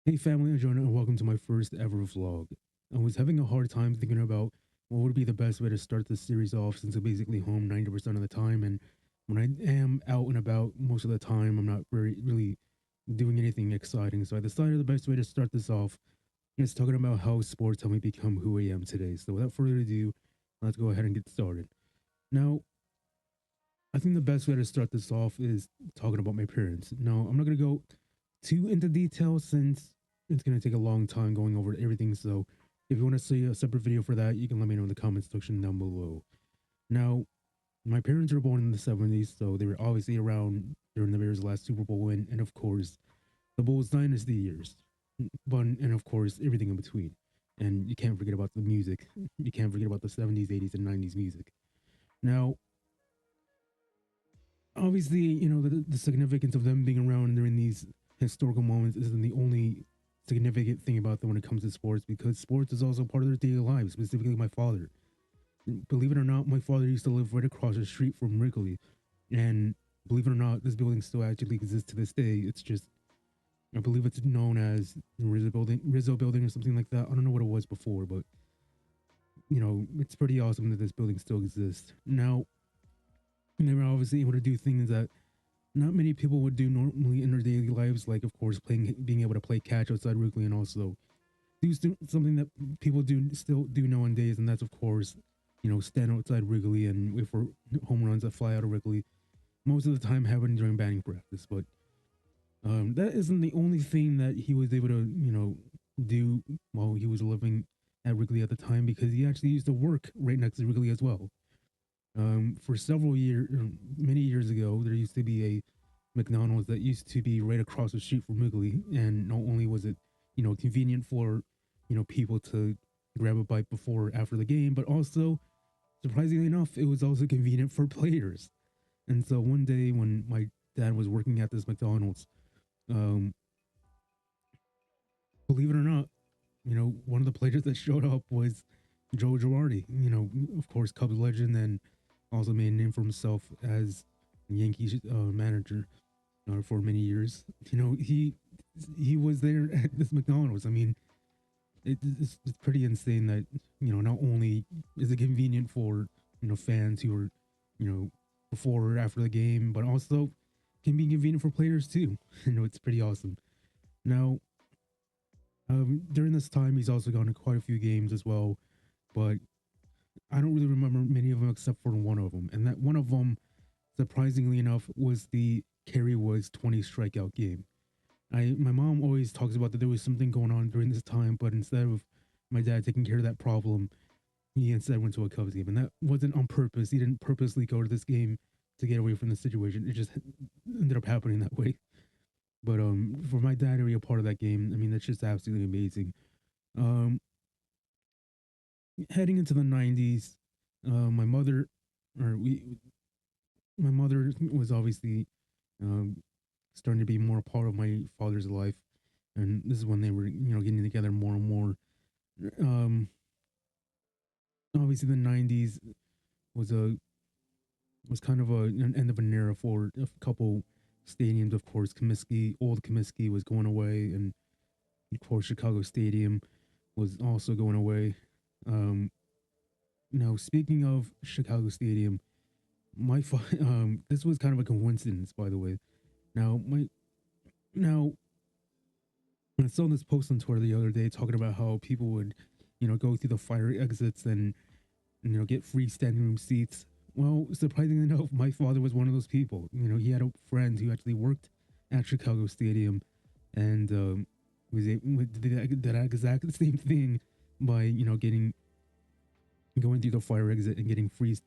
Hey family, I'm Jonah and welcome to my first ever vlog. I was having a hard time thinking about what would be the best way to start this series off since I'm basically home 90% of the time, and when I am out and about most of the time I'm not very really doing anything exciting. So I decided the best way to start this off is talking about how sports helped me become who I am today. So without further ado, let's go ahead and get started. Now, I think the best way to start this off is talking about my parents. Now, I'm not going to go too into detail since it's going to take a long time going over everything. So, if you want to see a separate video for that, you can let me know in the comment section down below. Now, my parents were born in the 70s, so they were obviously around during the Bears' last Super Bowl win, and of course, the Bulls dynasty years. But, and of course, everything in between. And you can't forget about the music. You can't forget about the 70s, 80s, and 90s music. Now, obviously, the significance of them being around during these historical moments isn't the only significant thing about them when it comes to sports, because sports is also part of their daily lives, specifically my father. Believe it or not, my father used to live right across the street from Wrigley. And believe it or not, this building still actually exists to this day. It's just, I believe it's known as Rizzo building or something like that. I don't know what it was before, but it's pretty awesome that this building still exists. Now, they were obviously able to do things that not many people would do normally in their daily lives, like of course being able to play catch outside Wrigley, and also do something that people do still do nowadays, and that's of course stand outside Wrigley and wait for home runs that fly out of Wrigley. Most of the time happen during batting practice, but that isn't the only thing that he was able to do while he was living at Wrigley at the time, because he actually used to work right next to Wrigley as well. For several years, many years ago, there used to be a McDonald's that used to be right across the street from Wrigley, and not only was it, convenient for, people to grab a bite before or after the game, but also, surprisingly enough, it was also convenient for players. And so one day when my dad was working at this McDonald's, um, believe it or not, one of the players that showed up was Joe Girardi. Of course, Cubs legend, and also made a name for himself as Yankees manager for many years. He was there at this McDonald's. I mean, it's pretty insane that not only is it convenient for fans who are before or after the game, but also can be convenient for players too. It's pretty awesome. Now, during this time, he's also gone to quite a few games as well, but I don't really remember many of them except for one of them, and that one of them, surprisingly enough, was the Kerry Woods 20 strikeout game. My mom always talks about that there was something going on during this time, but instead of my dad taking care of that problem, he instead went to a Cubs game, and that wasn't on purpose. He didn't purposely go to this game to get away from the situation. It just ended up happening that way. But for my dad to be a part of that game, I mean, that's just absolutely amazing. Um, Heading into the '90s, my mother, or we, my mother was obviously um, starting to be more a part of my father's life, and this is when they were getting together more and more. Um, Obviously, the '90s was a was kind of an end of an era for a couple stadiums. Of course, old Comiskey was going away, and of course, Chicago Stadium was also going away. Um, Now, speaking of Chicago Stadium, this was kind of a coincidence, by the way. Now, now I saw this post on Twitter the other day talking about how people would, go through the fire exits and get free standing room seats. Well, surprisingly enough, my father was one of those people. He had a friend who actually worked at Chicago Stadium, and was able did that exact same thing by getting going through the fire exit and getting free,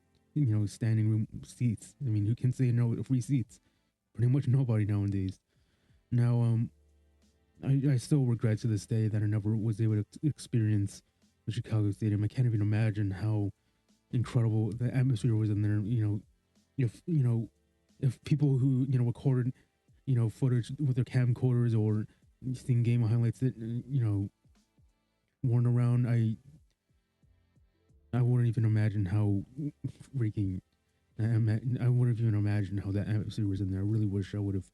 standing room seats. I mean, who can say no to free seats? Pretty much nobody nowadays. Now, I still regret to this day that I never was able to experience the Chicago Stadium. I can't even imagine how incredible the atmosphere was in there. If if people who recorded footage with their camcorders or seeing game highlights that weren't around, I wouldn't even imagine how freaking I wouldn't even imagine how that atmosphere was in there. I really wish I would have.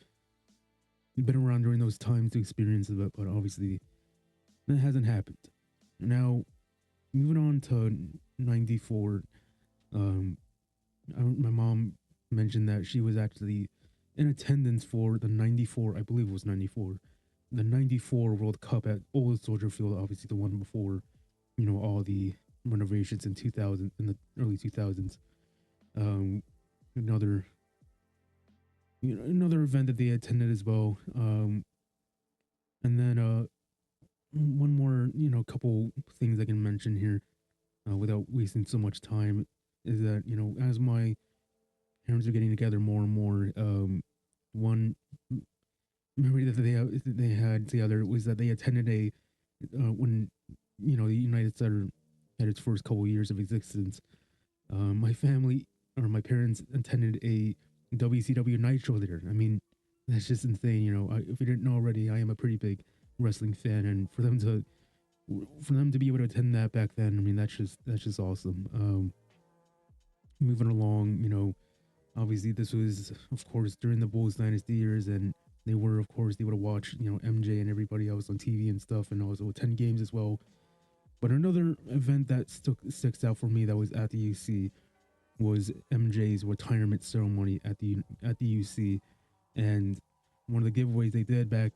been around during those times to experience it, but obviously that hasn't happened. Now, moving on to 94, um, my mom mentioned that she was actually in attendance for the 94, I believe it was 94, the 94 World Cup at Old Soldier Field, obviously the one before, all the renovations in 2000, in the early 2000s. Um, another, another event that they attended as well. And then one more, couple things I can mention here without wasting so much time is that, as my parents are getting together more and more, one memory that they had together was that they attended a when the United Center had its first couple years of existence. My family or my parents attended a WCW Nitro there. I mean, that's just insane. If you didn't know already, I am a pretty big wrestling fan, and for them to be able to attend that back then, I mean, that's just awesome. Moving along, obviously this was, of course, during the Bulls dynasty years, and they were, of course, able to watch, MJ and everybody else on TV and stuff, and also attend games as well. But another event that sticks out for me that was at the UC was MJ's retirement ceremony at the UC, and one of the giveaways they did back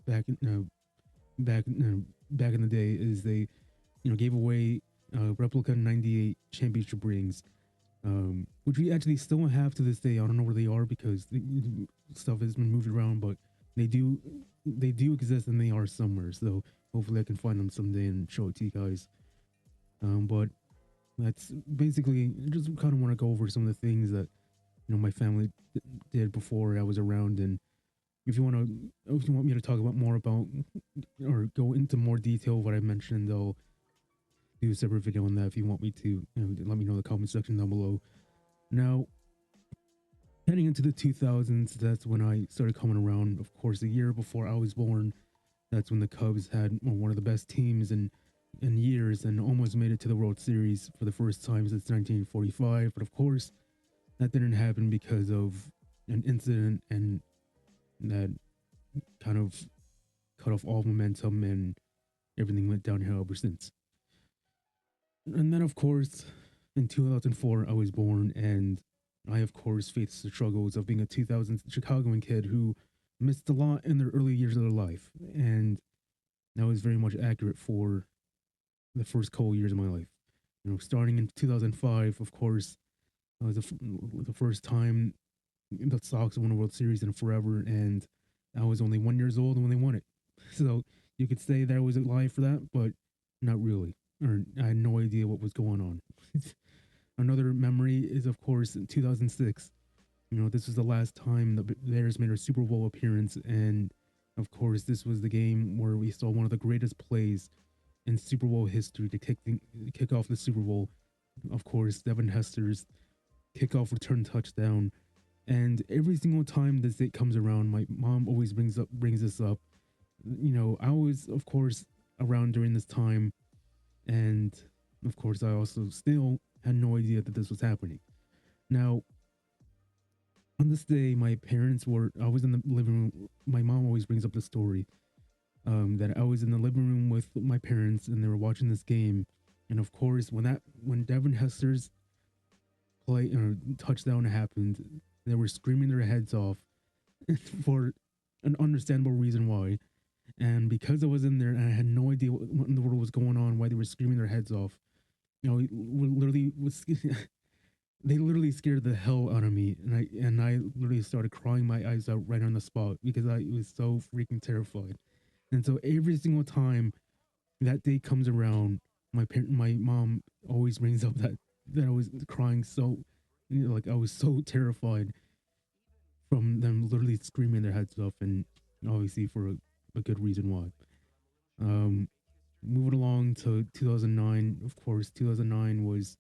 back back in the day is they gave away replica '98 championship rings, which we actually still have to this day. I don't know where they are because stuff has been moved around, but they do they do exist and they are somewhere. So hopefully I can find them someday and show it to you guys. But that's basically just kind of want to go over some of the things that my family did before I was around, and if you want me to talk about more about or go into more detail of what I mentioned, I'll do a separate video on that. If you want me to, let me know in the comment section down below. Now, heading into the 2000s, that's when I started coming around. Of course, a year before I was born, that's when the Cubs had one of the best teams in years and almost made it to the World Series for the first time since 1945. But of course, that didn't happen because of an incident, and that kind of cut off all momentum, and everything went downhill ever since. And then, of course, in 2004, I was born, and I, of course, faced the struggles of being a 2000 Chicagoan kid who missed a lot in their early years of their life. And that was very much accurate for the first couple years of my life. Starting in 2005, of course, was the first time the Sox won a World Series in forever, and I was only 1 years old when they won it. So you could say there was a lie for that, but not really. Or I had no idea what was going on. Another memory is, of course, in 2006. This was the last time the Bears made a Super Bowl appearance, and of course, this was the game where we saw one of the greatest plays in Super Bowl history to kick off the Super Bowl. Of course, Devin Hester's kickoff return touchdown. And every single time this date comes around, my mom always brings this up. I was, of course, around during this time, and of course, I also still had no idea that this was happening. Now, on this day, my parents were. I was in the living room. My mom always brings up the story that I was in the living room with my parents, and they were watching this game. And of course, when Devin Hester's play or touchdown happened, they were screaming their heads off for an understandable reason why. And because I was in there and I had no idea what in the world was going on, why they were screaming their heads off, it literally was. They literally scared the hell out of me, and I literally started crying my eyes out right on the spot because I was so freaking terrified. And so every single time that day comes around, my mom always brings up that I was crying so, like I was so terrified from them literally screaming their heads off, and obviously for a good reason why. Um, Moving along to 2009, of course, 2009 was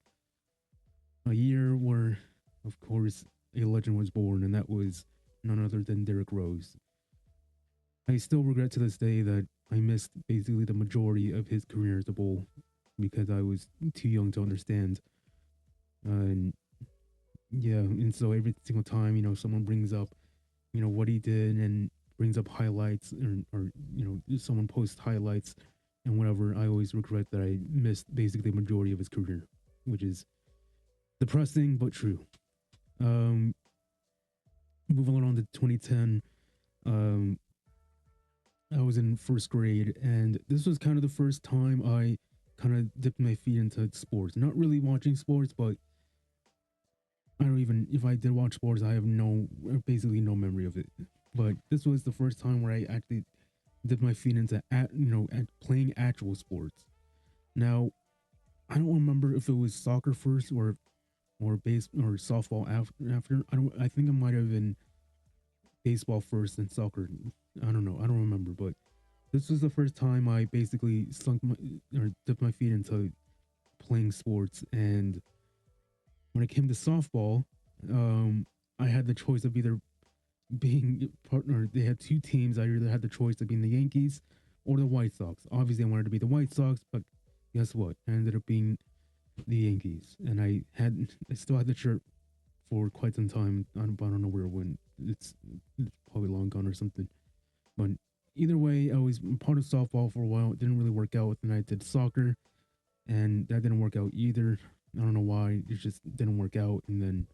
a year where, of course, a legend was born, and that was none other than Derrick Rose. I still regret to this day that I missed basically the majority of his career as a Bull because I was too young to understand. And yeah, and so every single time, someone brings up, what he did, and brings up highlights, or if someone posts highlights and whatever, I always regret that I missed basically the majority of his career, which is depressing but true. Um, Moving on to 2010, um, I was in first grade, and this was kind of the first time I kind of dipped my feet into sports. Not really watching sports, but I don't even, if I did watch sports, I have basically no memory of it. But this was the first time where I actually dipped my feet into, playing actual sports. Now, I don't remember if it was soccer first or base or softball after. I think it might have been baseball first and soccer. I don't know. I don't remember, but this was the first time I basically dipped my feet into playing sports. And when it came to softball, um, I had the choice of either being partner. They had two teams. I either had the choice of being the Yankees or the White Sox. Obviously, I wanted to be the White Sox, but guess what? I ended up being the Yankees, and I still had the shirt for quite some time. I don't know where it went. It's probably long gone or something. But either way, I was part of softball for a while. It didn't really work out. And I did soccer, and that didn't work out either. I don't know why. It just didn't work out. And then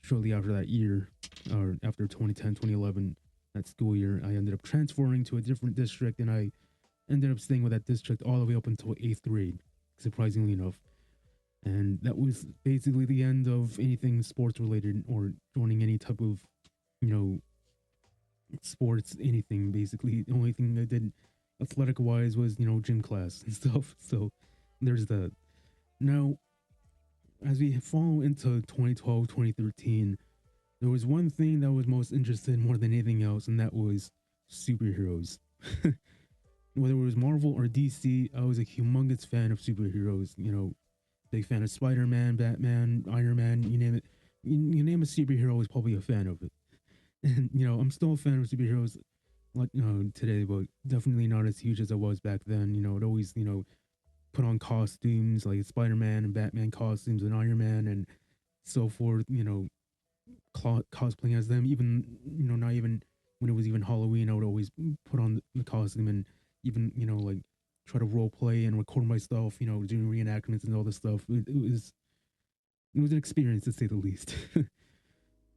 shortly after that year, or after 2010, 2011, that school year, I ended up transferring to a different district, and I ended up staying with that district all the way up until eighth grade, surprisingly enough. And that was basically the end of anything sports related or joining any type of, you know, sports, anything basically. The only thing I did athletic wise was, gym class and stuff. So there's that. Now, as we follow into 2012, 2013, there was one thing that was most interested more than anything else, and that was superheroes. Whether it was Marvel or DC, I was a humongous fan of superheroes. Big fan of Spider Man, Batman, Iron Man, you name it. You name a superhero, I was probably a fan of it. And I'm still a fan of superheroes like today, but definitely not as huge as I was back then. It always put on costumes like Spider Man and Batman costumes and Iron Man and so forth. Cosplaying as them. Even not even when it was even Halloween, I would always put on the costume and even like try to role play and record myself. Doing reenactments and all this stuff. It was an experience to say the least.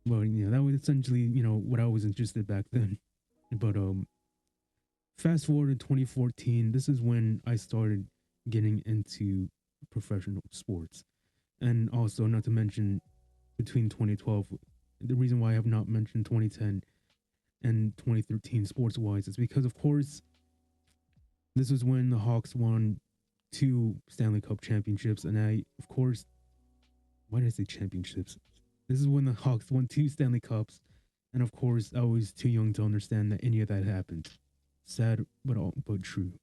But yeah, that was essentially what I was interested back then. But fast forward to 2014, this is when I started getting into professional sports. And also, not to mention, between 2012, the reason why I have not mentioned 2010 and 2013 sports wise is because, of course, this is when the Hawks won two Stanley Cup championships. And of course, why did I say championships? This is when the Hawks won two Stanley Cups. And of course, I was too young to understand that any of that happened. Sad, but true.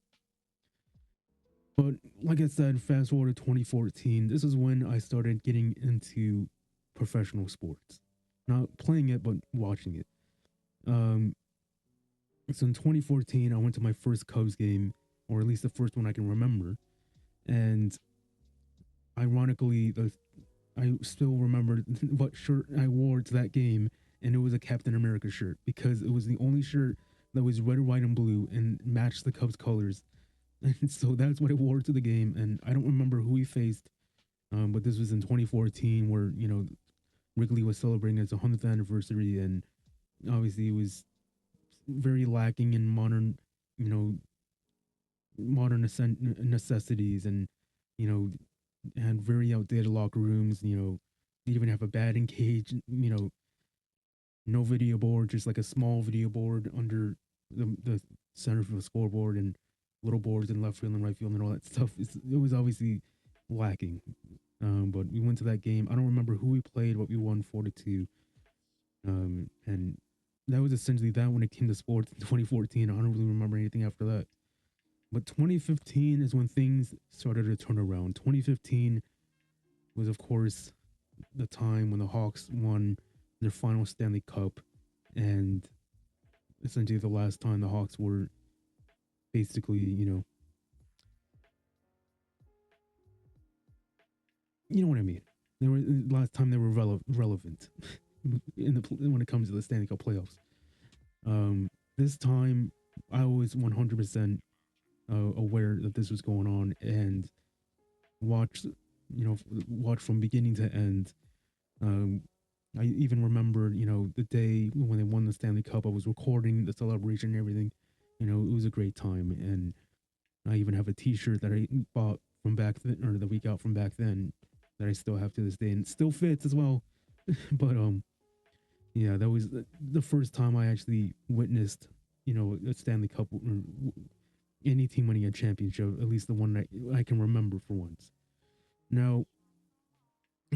But like I said, fast forward to 2014, this is when I started getting into professional sports. Not playing it, but watching it. Um, so in 2014, I went to my first Cubs game, or at least the first one I can remember. And ironically, I still remember what shirt I wore to that game, and it was a Captain America shirt because it was the only shirt that was red, white, and blue and matched the Cubs colors. And so that's what I wore to the game. And I don't remember who we faced, but this was in 2014 where, Wrigley was celebrating its 100th anniversary. And obviously it was very lacking in modern necessities and, had very outdated locker rooms. They even have a batting cage, no video board, just like a small video board under the center for the scoreboard and little boards in left field and right field and all that stuff. It was obviously lacking. But we went to that game. I don't remember who we played, but we won 4-2. And that was essentially that when it came to sports in 2014. I don't really remember anything after that. But 2015 is when things started to turn around. 2015 was, of course, the time when the Hawks won their final Stanley Cup, and essentially the last time the Hawks were basically, you know what I mean. They were last time they were relevant when it comes to the Stanley Cup playoffs. This time I was 100% aware that this was going on and watched, watched from beginning to end. Um, I even remember, the day when they won the Stanley Cup. I was recording the celebration and everything. It was a great time, and I even have a T-shirt that I bought from back then, or the week out from back then, that I still have to this day, and it still fits as well. But yeah, that was the first time I actually witnessed, a Stanley Cup or any team winning a championship, at least the one that I can remember for once. Now,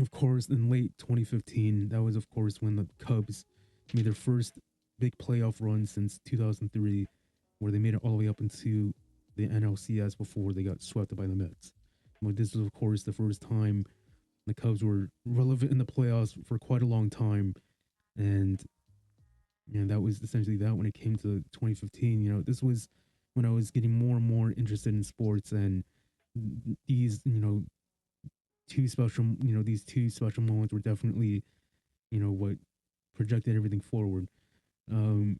of course, in late 2015, that was, of course, when the Cubs made their first big playoff run since 2003, where they made it all the way up into the NLCS before they got swept by the Mets. But this was, of course, the first time the Cubs were relevant in the playoffs for quite a long time. And that was essentially that when it came to 2015. This was when I was getting more and more interested in sports, and these, these two special moments were definitely, what projected everything forward. Um,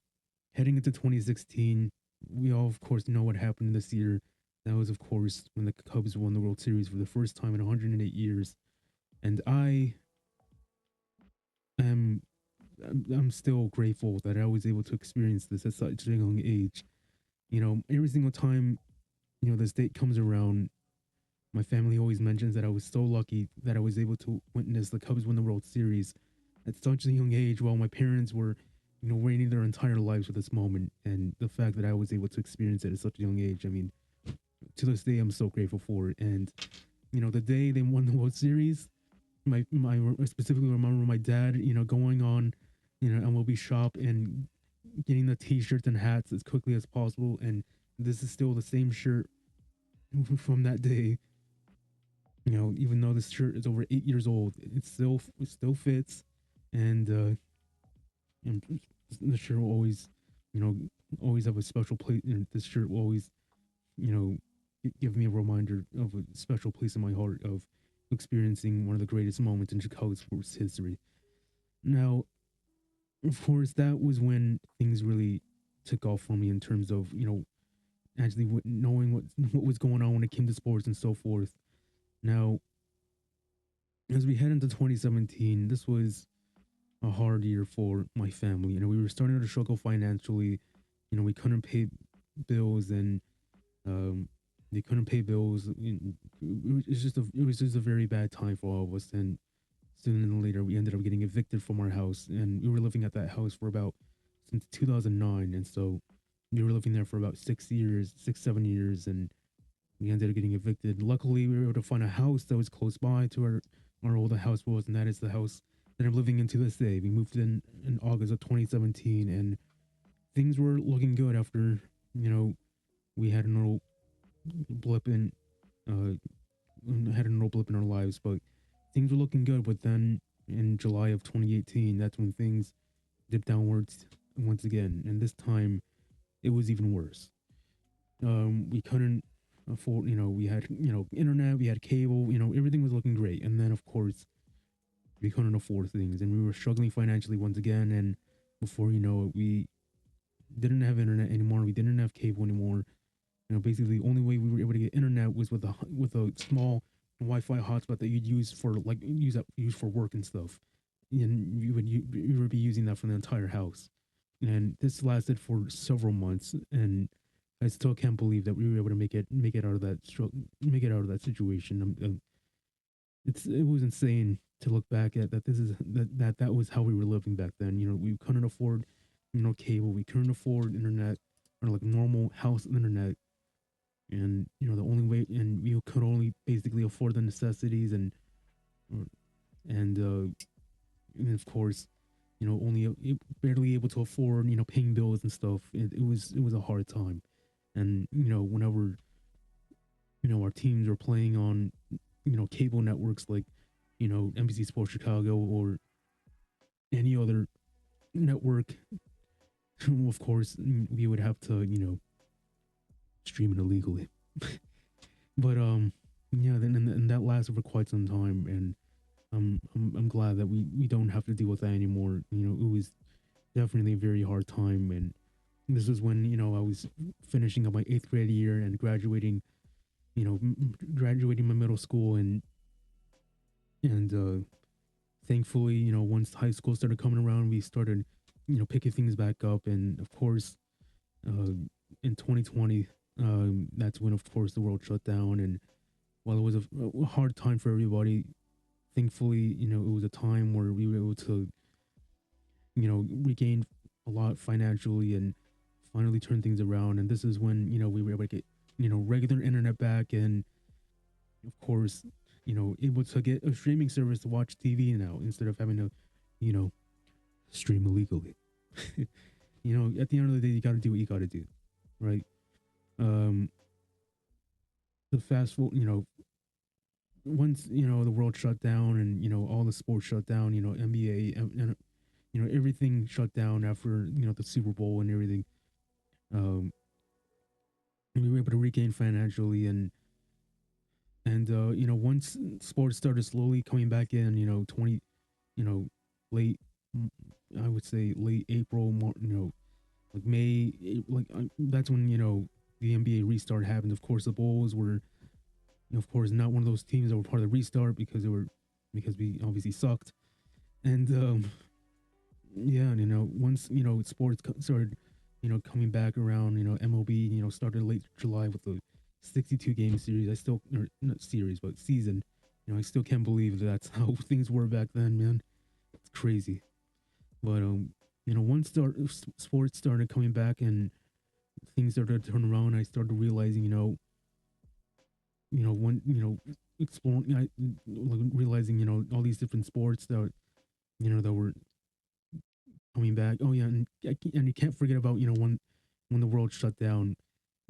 Heading into 2016, we all, of course, know what happened this year. That was, of course, when the Cubs won the World Series for the first time in 108 years. And am I'm still grateful that I was able to experience this at such a young age. Every single time, this date comes around, my family always mentions that I was so lucky that I was able to witness the Cubs win the World Series at such a young age, while my parents were, waiting their entire lives for this moment. And the fact that I was able to experience it at such a young age, I mean, to this day, I'm so grateful for it. And the day they won the World Series, my I specifically remember my dad, going on, MLB shop and getting the T-shirts and hats as quickly as possible. And this is still the same shirt from that day. Even though this shirt is over 8 years old, it still fits, and the shirt will always, you know, always have a special place. This shirt will always, you know, give me a reminder of a special place in my heart of experiencing one of the greatest moments in Chicago sports history. Now, of course, that was when things really took off for me in terms of, actually knowing what was going on when it came to sports and so forth. Now, as we head into 2017, this was a hard year for my family. We were starting to struggle financially. We couldn't pay bills, and um, they couldn't pay bills. It was just a very bad time for all of us. And sooner than later, we ended up getting evicted from our house, and we were living at that house for about since 2009. And so we were living there for about 6 years, 6 7 years, and we ended up getting evicted. Luckily, we were able to find a house that was close by to our old house was, and that is the house that I'm living in to this day. We moved in August of 2017, and things were looking good after, we had an little blip in, uh, had a little blip in our lives, but things were looking good. But then in July of 2018, that's when things dipped downwards once again, and this time it was even worse. We couldn't afford, we had, internet, we had cable, everything was looking great, and then of course we couldn't afford things, and we were struggling financially once again. And before you know it, we didn't have internet anymore. We didn't have cable anymore. Basically the only way we were able to get internet was with a small Wi-Fi hotspot that you'd use for like use for work and stuff, and you would be using that for the entire house. And this lasted for several months, and I still can't believe that we were able to make it out of make it out of that situation. It was insane to look back at that. This is that was how we were living back then. We couldn't afford, cable. We couldn't afford internet or like normal house internet, and the only way, and we could only basically afford the necessities, or- and and of course, only barely able to afford, paying bills and stuff. It was a hard time. And whenever our teams were playing on, cable networks like, NBC Sports Chicago or any other network, of course we would have to, stream it illegally. But yeah, then and that lasted for quite some time, and I'm glad that we don't have to deal with that anymore. It was definitely a very hard time, and This was when, I was finishing up my eighth grade year and graduating, graduating my middle school. And thankfully, once high school started coming around, we started, picking things back up. And of course, uh, in 2020, that's when, of course, the world shut down. And while it was a hard time for everybody, thankfully, it was a time where we were able to, regain a lot financially and finally turn things around. And this is when, we were able to get, regular internet back. And of course, able to get a streaming service to watch TV now instead of having to, you know, stream illegally. At the end of the day, you got to do what you got to do, right? Um, the fast forward, once the world shut down and all the sports shut down, NBA and everything shut down after the Super Bowl and everything. Um, and we were able to regain financially and once sports started slowly coming back in, 20, you know late, I would say late April, like May, that's when the NBA restart happened. Of course, the Bulls were, of course, not one of those teams that were part of the restart because we obviously sucked. And yeah, and, once sports started, coming back around, MLB, started late July with the 62 game series. I still, or not series, but season. I still can't believe that's how things were back then, man. It's crazy. But once sports started coming back and things started to turn around, I started realizing, when exploring, realizing, all these different sports that that were coming back. Oh yeah, and you can't forget about when the world shut down.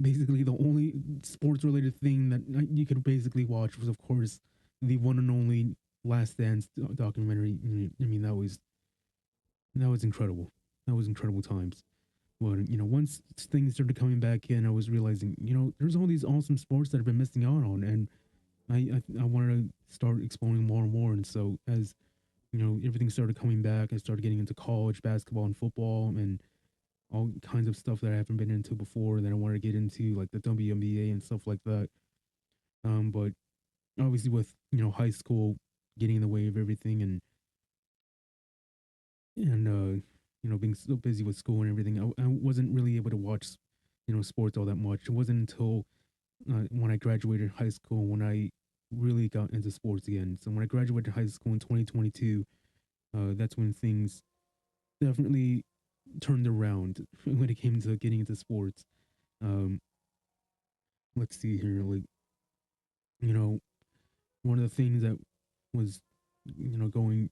Basically, the only sports related thing that you could basically watch was, of course, the one and only Last Dance documentary. I mean, that was incredible. That was incredible times. But once things started coming back in, I was realizing, there's all these awesome sports that I've been missing out on, and I wanted to start exploring more and more. And so as everything started coming back, I started getting into college basketball and football and all kinds of stuff that I haven't been into before that I wanted to get into, like the WNBA and stuff like that. But obviously with high school getting in the way of everything and being so busy with school and everything, I wasn't really able to watch sports all that much. It wasn't until when I graduated high school when I really got into sports again. So when I graduated high school in 2022, that's when things definitely turned around when it came to getting into sports. Um, let's see here, like you know, one of the things that was going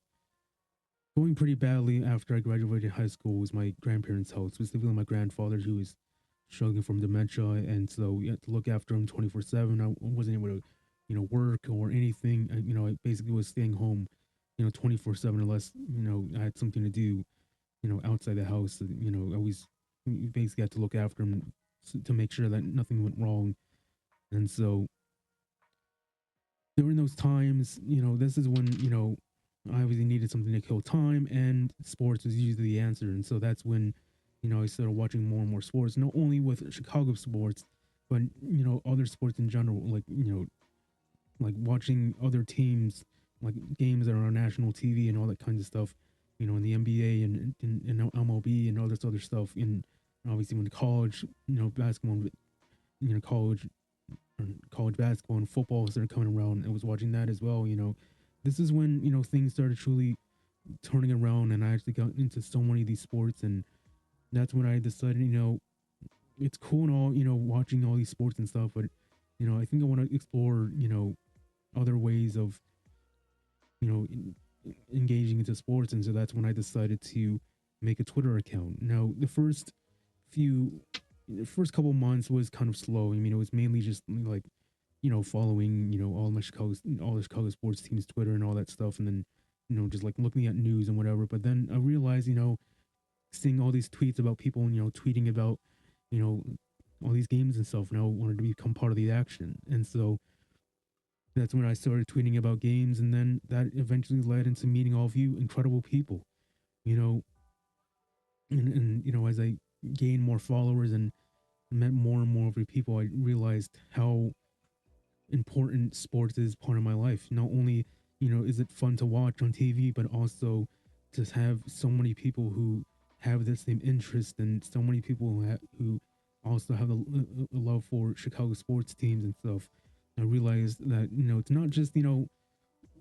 pretty badly after I graduated high school was my grandparents' health, specifically my grandfather, who was struggling from dementia, and so we had to look after him 24/7. I wasn't able to, work or anything. I basically was staying home, 24/7 unless I had something to do, outside the house. I always basically had to look after him to make sure that nothing went wrong. And so during those times, this is when I obviously needed something to kill time, and sports was usually the answer. And so that's when I started watching more and more sports, not only with Chicago sports, but other sports in general, like like watching other teams, like games that are on national TV and all that kinds of stuff, in the NBA and MLB and all this other stuff. And obviously, when the college, basketball, college college basketball and football started coming around, I was watching that as well. This is when things started truly turning around, and I actually got into so many of these sports, and that's when I decided, it's cool and all, watching all these sports and stuff, but I think I want to explore, other ways of, engaging into sports, and so that's when I decided to make a Twitter account. Now, few, the first couple months was kind of slow. I mean, it was mainly just like following, all the Chicago sports teams Twitter and all that stuff, and then, just like looking at news and whatever. But then I realized, seeing all these tweets about people, tweeting about, you know, all these games and stuff, and I wanted to become part of the action. And so that's when I started tweeting about games, and then that eventually led into meeting all of you incredible people, you know, and as I gained more followers and met more and more of the people, I realized how important sports is part of my life. Not only, is it fun to watch on TV, but also to have so many people who have the same interest, and so many people who also have a love for Chicago sports teams and stuff. I realized that it's not just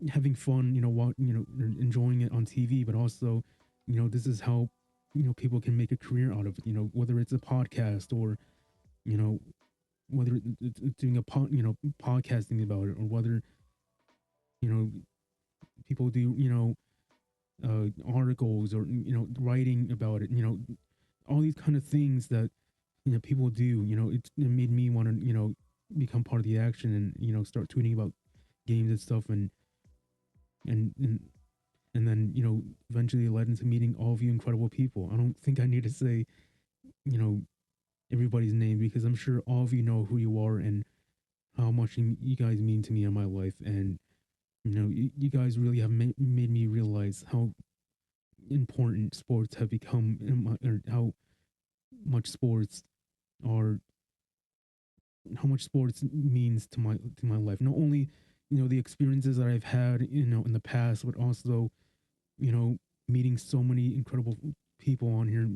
having fun, enjoying it on TV, but also, this is how people can make a career out of it. Whether it's a podcast or you know whether it's doing podcasting about it, or whether you know people do articles, or writing about it, all these kind of things that people do. It made me want to become part of the action, and start tweeting about games and stuff, and and and then eventually it led into meeting all of you incredible people. I don't think I need to say you know everybody's name, because I'm sure all of you know who you are and how much you guys mean to me in my life. And you guys really have made me realize how important sports have become or much sports are how much sports means to my life. Not only the experiences that I've had in the past, but also you know meeting so many incredible people on here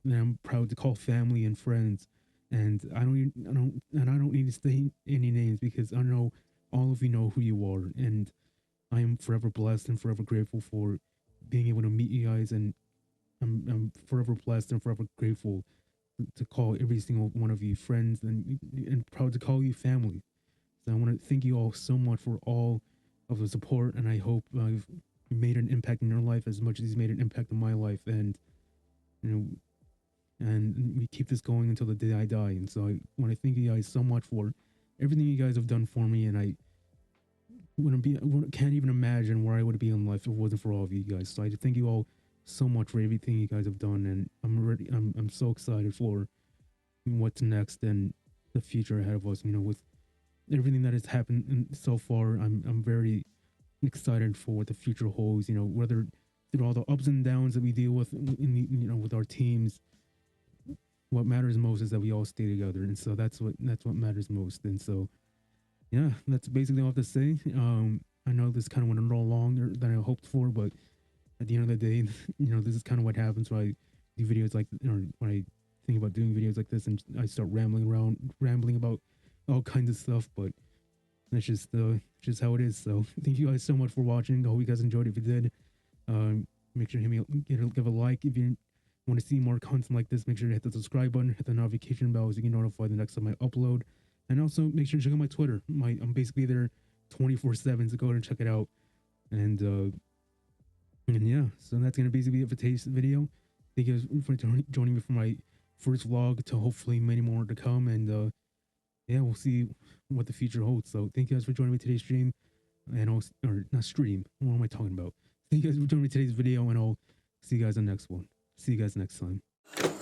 that I'm proud to call family and friends. And I don't need to say any names, because I know all of you know who you are, and I am forever blessed and forever grateful for being able to meet you guys. And I'm forever blessed and forever grateful to call every single one of you friends, and proud to call you family. So I want to thank you all so much for all of the support, and I hope I've made an impact in your life as much as he's made an impact in my life. And you know, and we keep this going until the day I die. And so I want to thank you guys so much for everything you guys have done for me, and I can't even imagine where I would be in life if it wasn't for all of you guys. So I thank you all so much for everything you guys have done, and I'm so excited for what's next and the future ahead of us. With everything that has happened so far, I'm very excited for what the future holds. Whether through all the ups and downs that we deal with with our teams, what matters most is that we all stay together, and so that's what matters most. And so yeah, that's basically all I have to say. I know this kind of went a little longer than I hoped for, but at the end of the day, this is kind of what happens when I do videos like, or when I think about doing videos like this, and I start rambling about all kinds of stuff. But that's just how it is. So thank you guys so much for watching. I hope you guys enjoyed. If you did, make sure to give a like. If you want to see more content like this, make sure to hit the subscribe button, hit the notification bell so you can notify the next time I upload. And also make sure to check out my Twitter. I'm basically there 24/7, so go ahead and check it out. And yeah, so that's gonna basically be it for today's video. Thank you guys for joining me for my first vlog, to hopefully many more to come. And yeah, we'll see what the future holds. So thank you guys for joining me today's stream, and or not stream. What am I talking about? Thank you guys for joining me today's video, and I'll see you guys on the next one. See you guys next time.